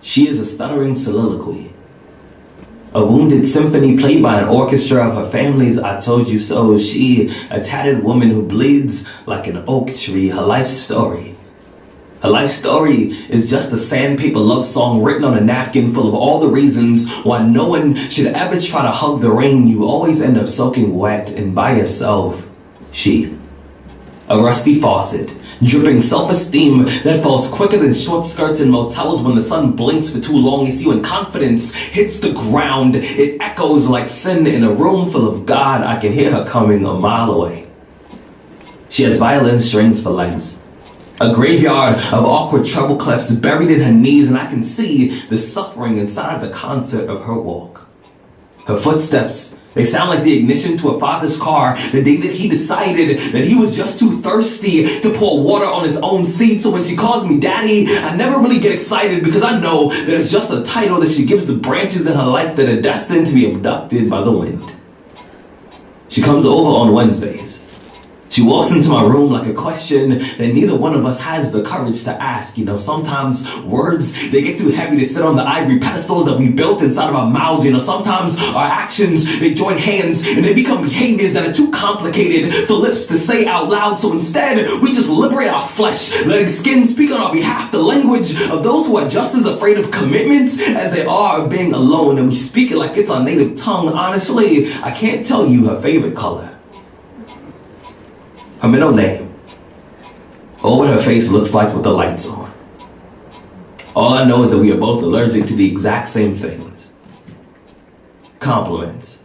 She is a stuttering soliloquy, a wounded symphony played by an orchestra of her family's I told you so. She, a tattered woman who bleeds like an oak tree. Her life story is just a sandpaper love song written on a napkin full of all the reasons why no one should ever try to hug the rain. You always end up soaking wet and by yourself. She, a rusty faucet, dripping self-esteem that falls quicker than short skirts in motels when the sun blinks for too long. You see, when confidence hits the ground, it echoes like sin in a room full of God. I can hear her coming a mile away. She has violin strings for legs, a graveyard of awkward treble clefs buried in her knees, and I can see the suffering inside the concert of her walk. Her footsteps, they sound like the ignition to a father's car the day that he decided that he was just too thirsty to pour water on his own seat. So when she calls me daddy, I never really get excited because I know that it's just a title that she gives the branches in her life that are destined to be abducted by the wind. She comes over on Wednesdays. She walks into my room like a question that neither one of us has the courage to ask. You know, sometimes words, they get too heavy to sit on the ivory pedestals that we built inside of our mouths. You know, sometimes our actions, they join hands and they become behaviors that are too complicated for lips to say out loud. So instead, we just liberate our flesh, letting skin speak on our behalf, the language of those who are just as afraid of commitment as they are of being alone. And we speak it like it's our native tongue. Honestly, I can't tell you her favorite color, her middle name, or what her face looks like with the lights on. All I know is that we are both allergic to the exact same things. Compliments,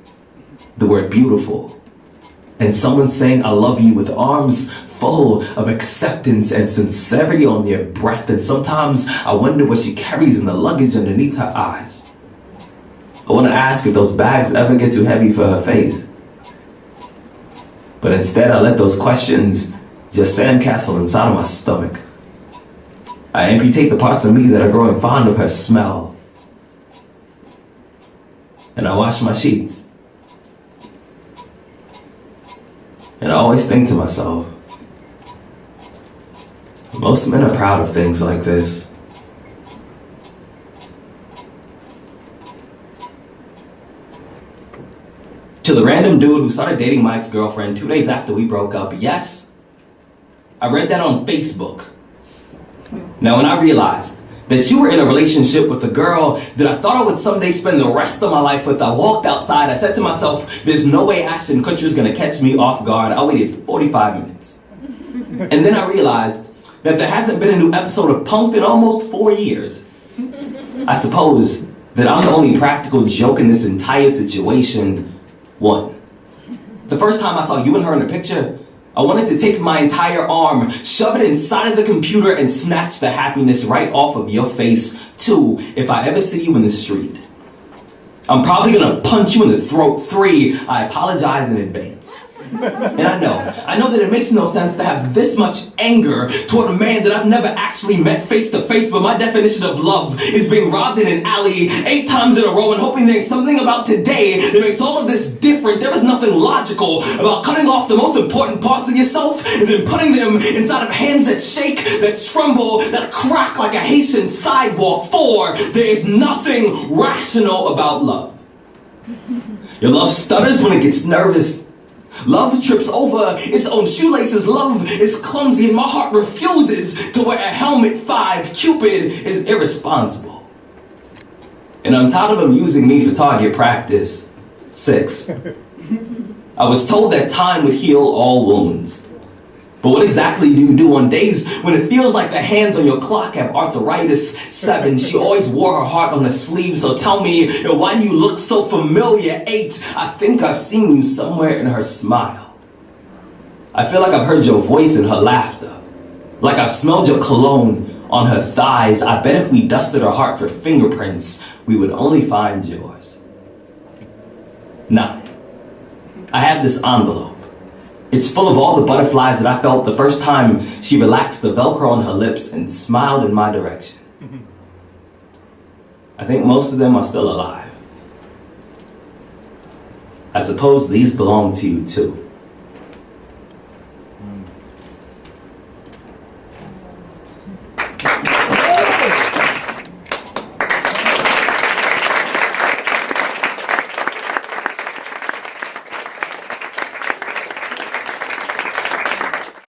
the word beautiful, and someone saying I love you with arms full of acceptance and sincerity on their breath. And sometimes I wonder what she carries in the luggage underneath her eyes. I want to ask if those bags ever get too heavy for her face. But instead, I let those questions just sandcastle inside of my stomach. I amputate the parts of me that are growing fond of her smell. And I wash my sheets. And I always think to myself, most men are proud of things like this. To the random dude who started dating my ex-girlfriend 2 days after we broke up, yes, I read that on Facebook. Now, when I realized that you were in a relationship with a girl that I thought I would someday spend the rest of my life with, I walked outside. I said to myself, there's no way Ashton Kutcher's gonna catch me off guard. I waited 45 minutes. And then I realized that there hasn't been a new episode of Punk'd in almost 4 years. I suppose that I'm the only practical joke in this entire situation. One, the first time I saw you and her in a picture, I wanted to take my entire arm, shove it inside of the computer, and snatch the happiness right off of your face. Two, if I ever see you in the street, I'm probably gonna punch you in the throat. Three, I apologize in advance. And I know that it makes no sense to have this much anger toward a man that I've never actually met face to face, but my definition of love is being robbed in an alley 8 times in a row and hoping there's something about today that makes all of this different. There is nothing logical about cutting off the most important parts of yourself and then putting them inside of hands that shake, that tremble, that crack like a Haitian sidewalk. 4, there is nothing rational about love. Your love stutters when it gets nervous. Love trips over its own shoelaces. Love is clumsy and my heart refuses to wear a helmet. 5, Cupid is irresponsible. And I'm tired of him using me for target practice. 6, I was told that time would heal all wounds. But what exactly do you do on days when it feels like the hands on your clock have arthritis? 7, she always wore her heart on her sleeve, so tell me, why do you look so familiar? 8, I think I've seen you somewhere in her smile. I feel like I've heard your voice in her laughter, like I've smelled your cologne on her thighs. I bet if we dusted her heart for fingerprints, we would only find yours. 9, I have this envelope. It's full of all the butterflies that I felt the first time she relaxed the Velcro on her lips and smiled in my direction. I think most of them are still alive. I suppose these belong to you too.